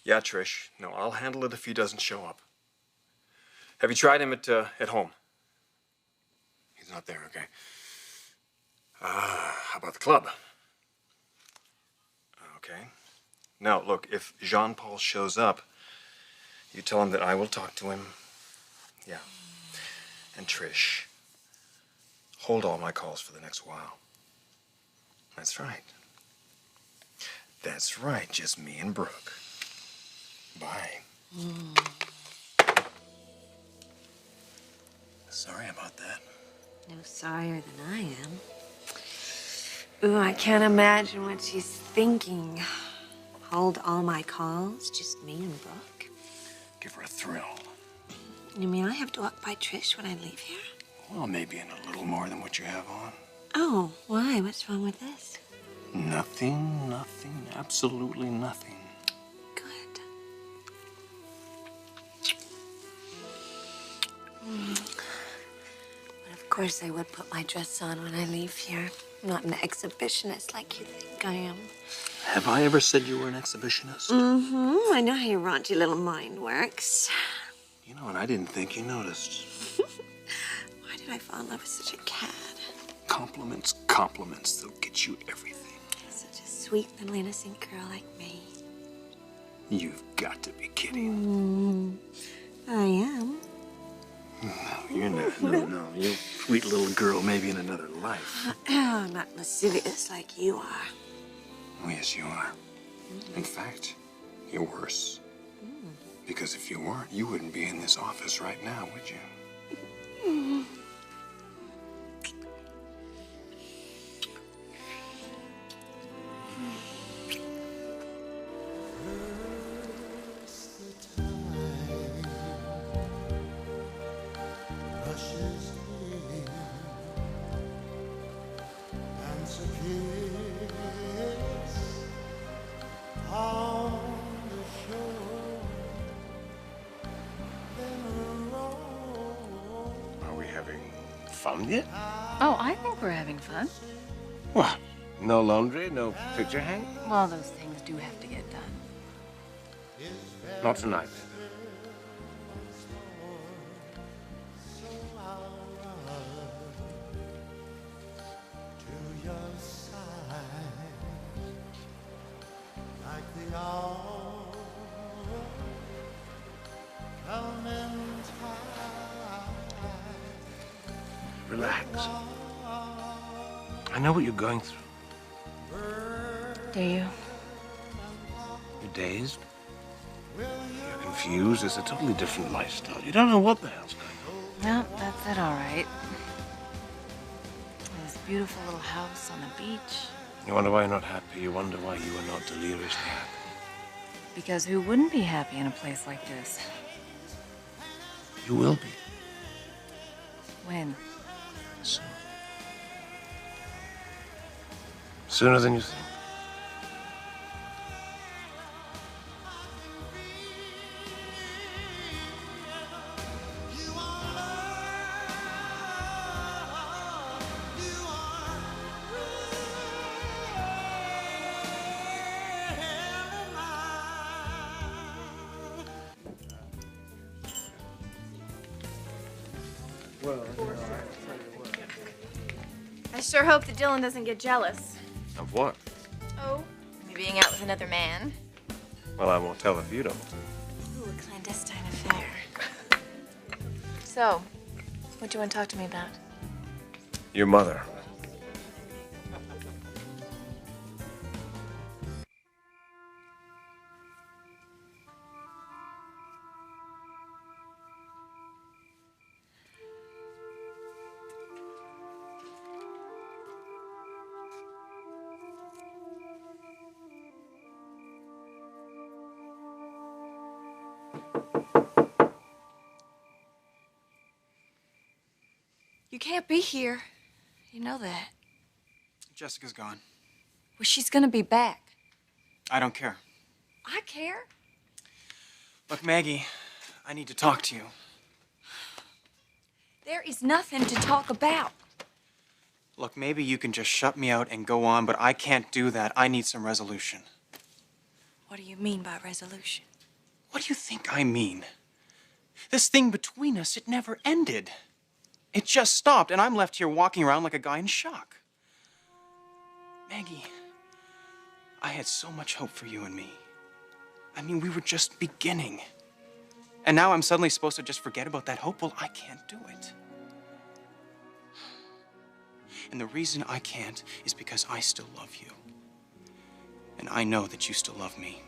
Yeah, Trish. No, I'll handle it if he doesn't show up. Have you tried him at home? He's not there, okay. How about the club? Okay. Now, look, if Jean-Paul shows up, you tell him that I will talk to him. Yeah. And Trish, hold all my calls for the next while. That's right. That's right, just me and Brooke. Bye. Sorry about that. No sorrier than I am. Ooh, I can't imagine what she's thinking. Hold all my calls, just me and Brooke. Give her a thrill. You mean I have to walk by Trish when I leave here? Well, maybe in a little more than what you have on. Oh, why? What's wrong with this? Nothing, absolutely nothing. Good. But of course I would put my dress on when I leave here. I'm not an exhibitionist like you think I am. Have I ever said you were an exhibitionist? Mm-hmm. I know how your raunchy little mind works. You know, and I didn't think you noticed. Why did I fall in love with such a cad? Compliments. They'll get you everything. Such a sweet little innocent girl like me. You've got to be kidding. I am. No, you're not. No. You're a sweet little girl, maybe in another life. Not lascivious like you are. Oh, yes, you are. In fact, you're worse. Because if you weren't, you wouldn't be in this office right now, would you? Fun yet? Oh, I think we're having fun. What? No laundry, no picture hang? Well, those things do have to get done. Not tonight. Relax. I know what you're going through. Do you? You're dazed. You're confused. It's a totally different lifestyle. You don't know what the hell's going on. No, that's it, all right. This beautiful little house on the beach. You wonder why you're not happy. You wonder why you are not deliriously happy. Because who wouldn't be happy in a place like this? You will be. When? Soon. Sooner than you think. I sure hope that Dylan doesn't get jealous. Of what? Oh, me being out with another man. Well, I won't tell if you don't. Ooh, a clandestine affair. So, what do you want to talk to me about? Your mother. You can't be here. You know that. Jessica's gone. Well, she's gonna be back. I don't care. I care. Look, Maggie, I need to talk to you. There is nothing to talk about. Look, maybe you can just shut me out and go on, but I can't do that. I need some resolution. What do you mean by resolution? What do you think I mean? This thing between us, it never ended. It just stopped, and I'm left here walking around like a guy in shock. Maggie, I had so much hope for you and me. I mean, we were just beginning. And now I'm suddenly supposed to just forget about that hope? Well, I can't do it. And the reason I can't is because I still love you. And I know that you still love me.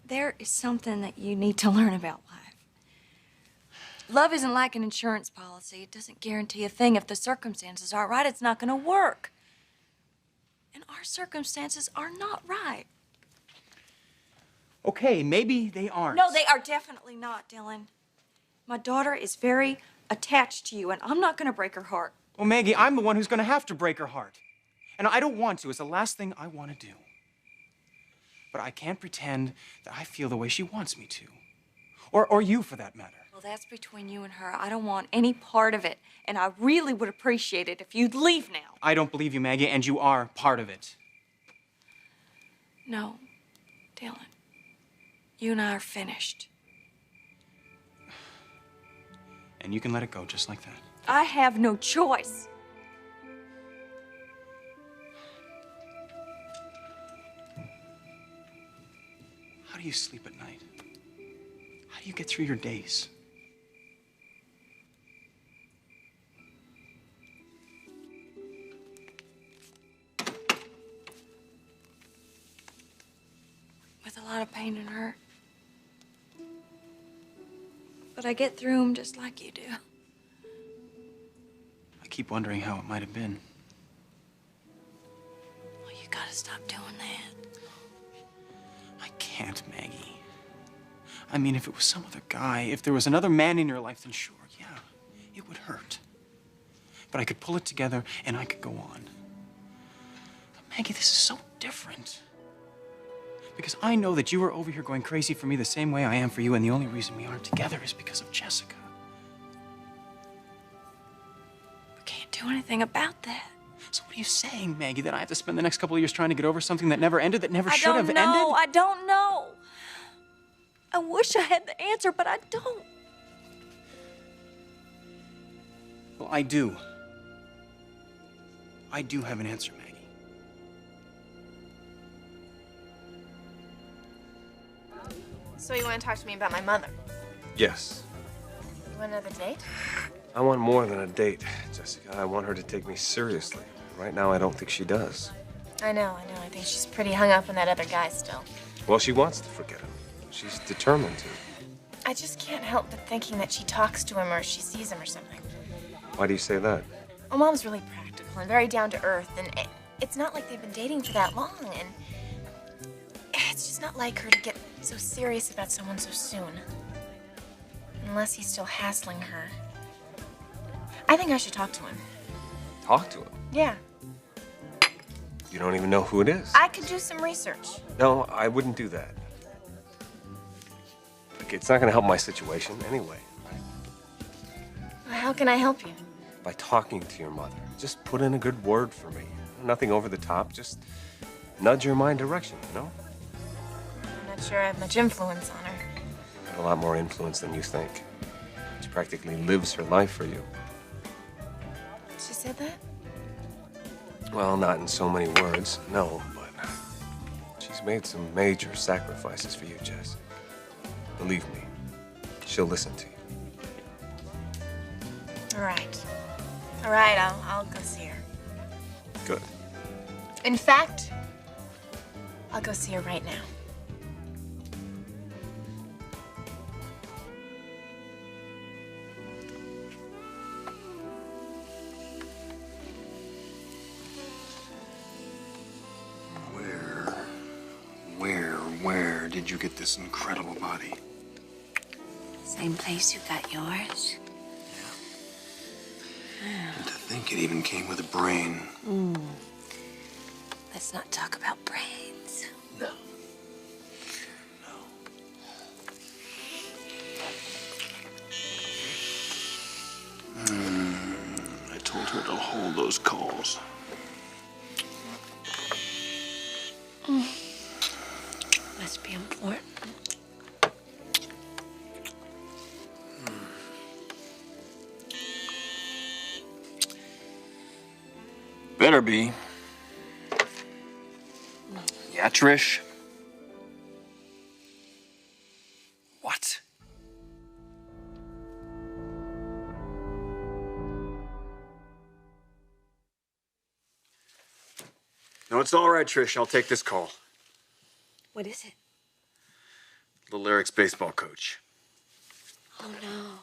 There is something that you need to learn about life. Love isn't like an insurance policy. It doesn't guarantee a thing. If the circumstances aren't right, it's not going to work. And our circumstances are not right. Okay, maybe they aren't. No, they are definitely not, Dylan. My daughter is very attached to you, and I'm not going to break her heart. Well, Maggie, I'm the one who's going to have to break her heart. And I don't want to. It's the last thing I want to do. But I can't pretend that I feel the way she wants me to. Or you, for that matter. Well, that's between you and her. I don't want any part of it. And I really would appreciate it if you'd leave now. I don't believe you, Maggie, and you are part of it. No, Dylan. You and I are finished. And you can let it go just like that. I have no choice. How do you sleep at night? How do you get through your days? With a lot of pain and hurt. But I get through them just like you do. I keep wondering how it might have been. Well, you gotta stop doing that. I can't, Maggie. I mean, if it was some other guy, if there was another man in your life, then sure, yeah, it would hurt. But I could pull it together and I could go on. But Maggie, this is so different. Because I know that you are over here going crazy for me the same way I am for you, and the only reason we aren't together is because of Jessica. We can't do anything about that. So what are you saying, Maggie, that I have to spend the next couple of years trying to get over something that never ended, that never should have ended? I don't know. I wish I had the answer, but I don't. Well, I do. I do have an answer, Maggie. So you want to talk to me about my mother? Yes. You want another date? I want more than a date, Jessica. I want her to take me seriously. Right now, I don't think she does. I know. I think she's pretty hung up on that other guy still. Well, she wants to forget him. She's determined to. I just can't help but thinking that she talks to him or she sees him or something. Why do you say that? Well, Mom's really practical and very down to earth, and it's not like they've been dating for that long, and it's just not like her to get so serious about someone so soon. Unless he's still hassling her. I think I should talk to him. Talk to him? Yeah. You don't even know who it is. I could do some research. No, I wouldn't do that. Look, it's not going to help my situation anyway. How can I help you? By talking to your mother. Just put in a good word for me. Nothing over the top. Just nudge her in my direction, you know? I'm not sure I have much influence on her. You have a lot more influence than you think. She practically lives her life for you. She said that? Well, not in so many words, no, but she's made some major sacrifices for you, Jess. Believe me, she'll listen to you. All right, I'll go see her. Good. In fact, I'll go see her right now. did you get this incredible body? Same place you got yours. And to think it even came with a brain. Let's not talk about brains. No. I told her to hold those calls. Must be important. Better be. Yeah, Trish. What? No, it's all right, Trish. I'll take this call. What is it? Little Eric's baseball coach. Oh, no.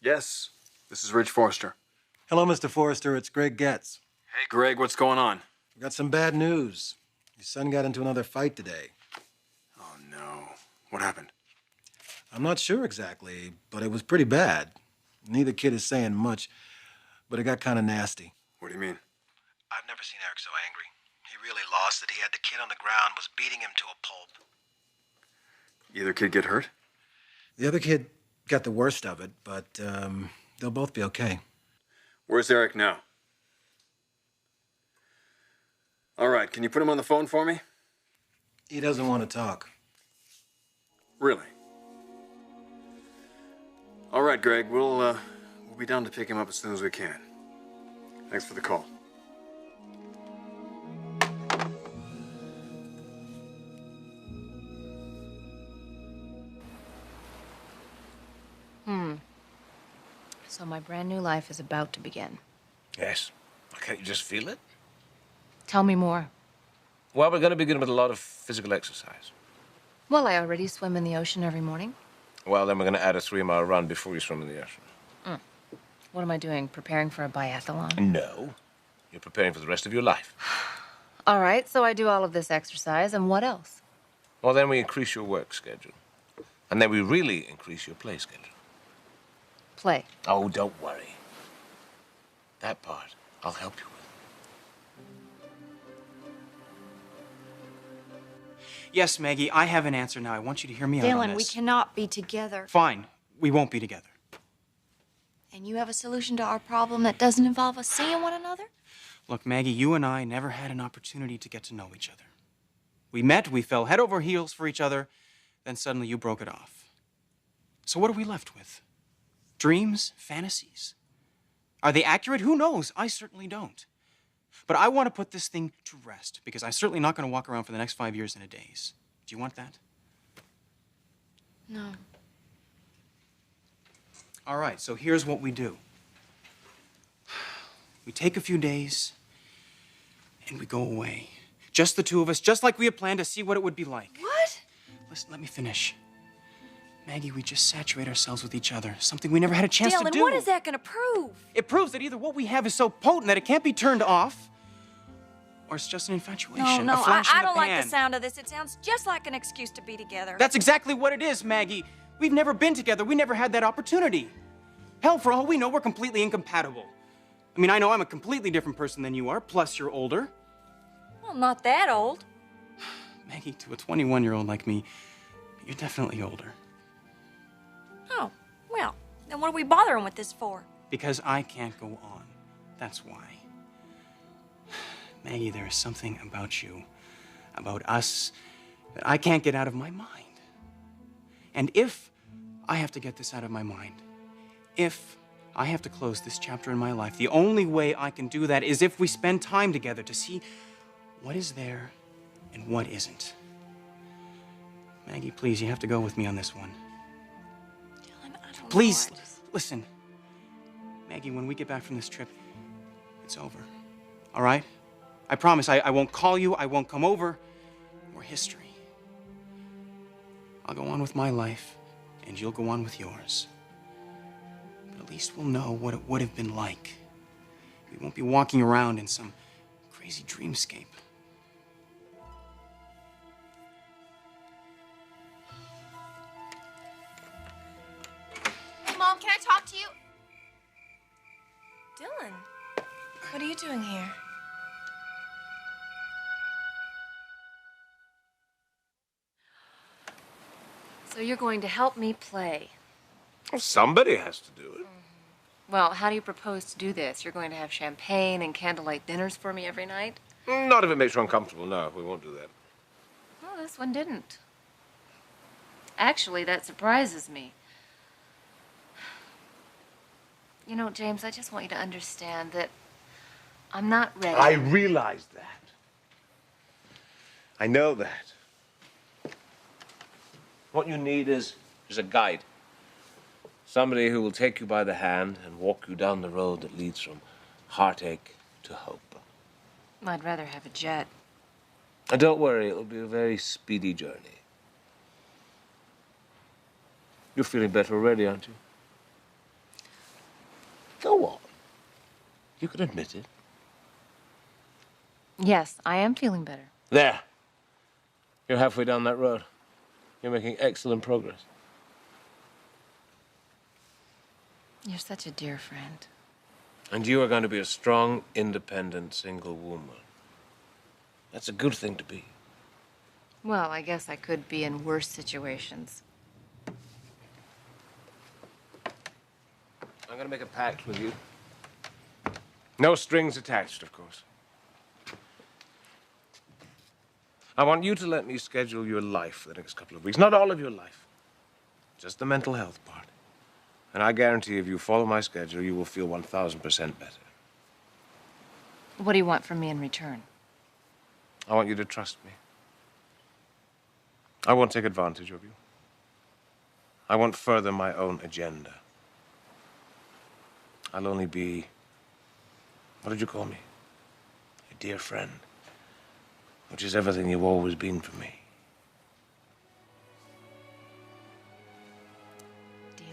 Yes, this is Rich Forrester. Hello, Mr. Forrester. It's Greg Getz. Hey, Greg, what's going on? We got some bad news. Your son got into another fight today. Oh, no. What happened? I'm not sure exactly, but it was pretty bad. Neither kid is saying much, but it got kind of nasty. What do you mean? I've never seen Eric so angry. He really lost it. He had the kid on the ground, was beating him to a pulp. Either kid get hurt? The other kid got the worst of it, but they'll both be okay. Where's Eric now? All right, can you put him on the phone for me? He doesn't want to talk. Really? All right, Greg, we'll be down to pick him up as soon as we can. Thanks for the call. So my brand new life is about to begin. Yes. Can't you just feel it? Tell me more. Well, we're going to begin with a lot of physical exercise. Well, I already swim in the ocean every morning. Well, then we're going to add a 3-mile run before you swim in the ocean. What am I doing? Preparing for a biathlon? No. You're preparing for the rest of your life. All right, so I do all of this exercise, and what else? Well, then we increase your work schedule. And then we really increase your play schedule. Play. Oh, don't worry. That part, I'll help you with. Yes, Maggie, I have an answer now. I want you to hear me out on Dylan, we this. cannot be together. Fine. We won't be together. And you have a solution to our problem that doesn't involve us seeing one another? Look, Maggie, you and I never had an opportunity to get to know each other. We met, we fell head over heels for each other, then suddenly you broke it off. So what are we left with? Dreams? Fantasies? Are they accurate? Who knows? I certainly don't. But I want to put this thing to rest, because I'm certainly not going to walk around for the next 5 years and a days. Do you want that? No. All right, so here's what we do. We take a few days, and we go away. Just the two of us, just like we had planned, to see what it would be like. What? Listen, let me finish. Maggie, we just saturate ourselves with each other, something we never had a chance to Dylan, do. what is that going to prove? It proves that either what we have is so potent that it can't be turned off, or it's just an infatuation, No, a flash in I the don't like pan. the sound of this. It sounds just like an excuse to be together. That's exactly what it is, Maggie. We've never been together. We never had that opportunity. Hell, for all we know, we're completely incompatible. I mean, I know I'm a completely different person than you are, plus you're older. Well, not that old. Maggie, to a 21-year-old like me, you're definitely older. Oh, well, then what are we bothering with this for? Because I can't go on. That's why. Maggie, there is something about you, about us, that I can't get out of my mind. And if I have to get this out of my mind, if I have to close this chapter in my life, the only way I can do that is if we spend time together to see what is there and what isn't. Maggie, please, you have to go with me on this one. Dylan, I don't Please, know. listen. Maggie, when we get back from this trip, it's over. All right? I promise I won't call you, I won't come over. We're history. I'll go on with my life, and you'll go on with yours. But at least we'll know what it would have been like. We won't be walking around in some crazy dreamscape. Mom, can I talk to you? Dylan, what are you doing here? So you're going to help me play. Well, somebody has to do it. Well, how do you propose to do this? You're going to have champagne and candlelight dinners for me every night? Not if it makes you uncomfortable. No, we won't do that. Well, this one didn't. Actually, that surprises me. You know, James, I just want you to understand that I'm not ready. I realize that. I know that. What you need is a guide. Somebody who will take you by the hand and walk you down the road that leads from heartache to hope. I'd rather have a jet. And don't worry, it'll be a very speedy journey. You're feeling better already, aren't you? Go on. You can admit it. Yes, I am feeling better. There. You're halfway down that road. You're making excellent progress. You're such a dear friend. And you are going to be a strong, independent, single woman. That's a good thing to be. Well, I guess I could be in worse situations. I'm going to make a pact with you. No strings attached, of course. I want you to let me schedule your life for the next couple of weeks. Not all of your life. Just the mental health part. And I guarantee if you follow my schedule, you will feel 1,000% better. What do you want from me in return? I want you to trust me. I won't take advantage of you. I won't further my own agenda. I'll only be... what did you call me? A dear friend. Which is everything you've always been for me. Deal.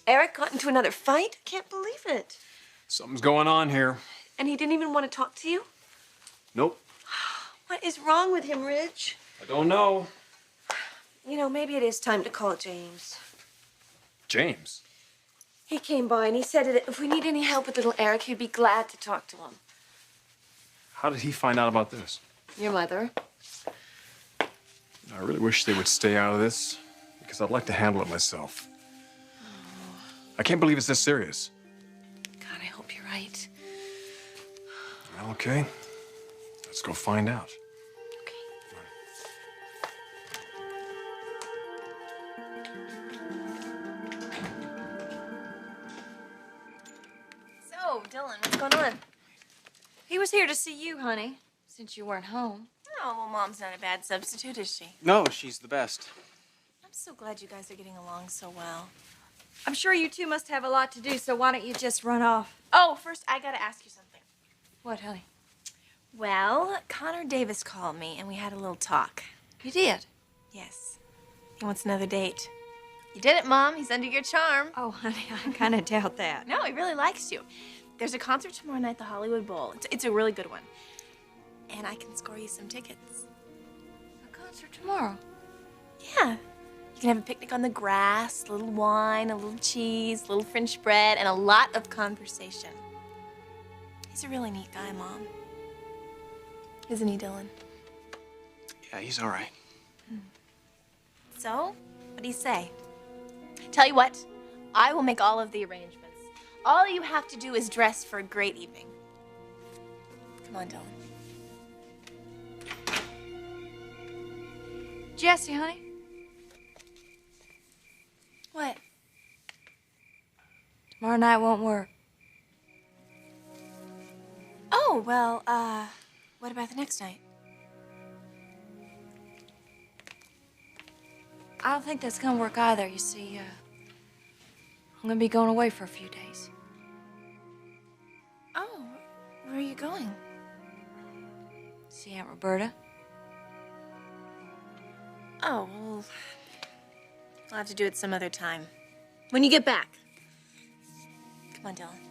Eric got into another fight? Can't believe it. Something's going on here. And he didn't even want to talk to you? Nope. What is wrong with him, Ridge? I don't know. You know, maybe it is time to call James. James? He came by and he said that if we need any help with little Eric, he'd be glad to talk to him. How did he find out about this? Your mother? I really wish they would stay out of this, because I'd like to handle it myself. I can't believe it's this serious. God, I hope you're right. Well, okay. Let's go find out. So, Dylan, what's going on? He was here to see you, honey, since you weren't home. Oh, well, Mom's not a bad substitute, is she? No, she's the best. I'm so glad you guys are getting along so well. I'm sure you two must have a lot to do, so why don't you just run off? Oh, first, I gotta ask you something. What, honey? Well, Connor Davis called me, and we had a little talk. You did? Yes. He wants another date. You did it, Mom. He's under your charm. Oh, honey, I kind of doubt that. No, he really likes you. There's a concert tomorrow night at the Hollywood Bowl. It's a really good one. And I can score you some tickets. A concert tomorrow? Yeah. You can have a picnic on the grass, a little wine, a little cheese, a little French bread, and a lot of conversation. He's a really neat guy, Mom. Isn't he, Dylan? Yeah, he's all right. So, what do you say? Tell you what, I will make all of the arrangements. All you have to do is dress for a great evening. Come on, Dylan. Jesse, honey? What? Tomorrow night won't work. Oh, well, what about the next night? I don't think that's gonna work either. You see, I'm gonna be going away for a few days. Oh, where are you going? See Aunt Roberta? Oh, well, we'll have to do it some other time. When you get back. Come on, Dylan.